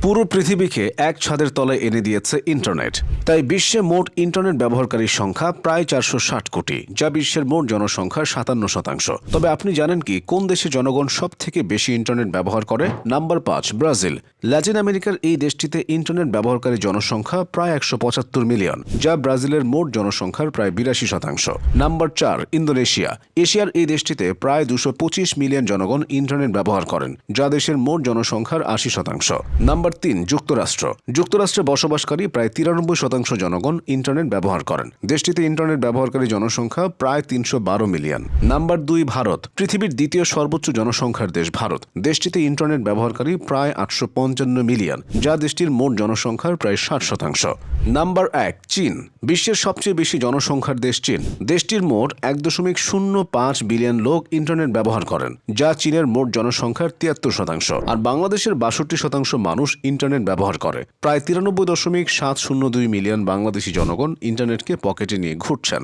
পুরো পৃথিবীকে এক ছাদের তলায় এনে দিয়েছে ইন্টারনেট। তাই বিশ্বে মোট ইন্টারনেট ব্যবহারকারীর সংখ্যা প্রায় 460 কোটি, যা বিশ্বের মোট জনসংখ্যার 57%। তবে আপনি জানেন কি কোন দেশে জনগণ সব থেকে বেশি ইন্টারনেট ব্যবহার করে? Number 5, Brazil. ল্যাটিন আমেরিকার এই দেশটিতে ইন্টারনেট ব্যবহারকারী জনসংখ্যা প্রায় 175 মিলিয়ন, যা ব্রাজিলের মোট জনসংখ্যার প্রায় 82%। Number 4, Indonesia. এশিয়ার এই দেশটিতে প্রায় 225 মিলিয়ন জনগণ ইন্টারনেট ব্যবহার করেন, যা দেশের মোট জনসংখ্যার 80%। নাম্বার 3, যুক্তরাষ্ট্র। যুক্তরাষ্ট্রে বসবাসকারী প্রায় 93% জনগণ ইন্টারনেট ব্যবহার করেন। দেশটিতে ইন্টারনেট ব্যবহারকারী জনসংখ্যা প্রায় 312 মিলিয়ন। নাম্বার 2, ভারত। পৃথিবীর দ্বিতীয় সর্বোচ্চ জনসংখ্যার দেশ ভারত। দেশটিতে ইন্টারনেট ব্যবহারকারী প্রায় 855 মিলিয়ন, যা দেশটির মোট জনসংখ্যার প্রায় 60%। নাম্বার 1, চীন। বিশ্বের সবচেয়ে বেশি জনসংখ্যার দেশ চীন। দেশটির মোট 1.05 বিলিয়ন লোক ইন্টারনেট ব্যবহার করেন, যা চীনের মোট জনসংখ্যার 73%। আর বাংলাদেশের 62% মানুষ ইন্টারনেট ব্যবহার করে। প্রায় 93.702 মিলিয়ন বাংলাদেশি জনগণ ইন্টারনেটকে পকেটে নিয়ে ঘুরছেন।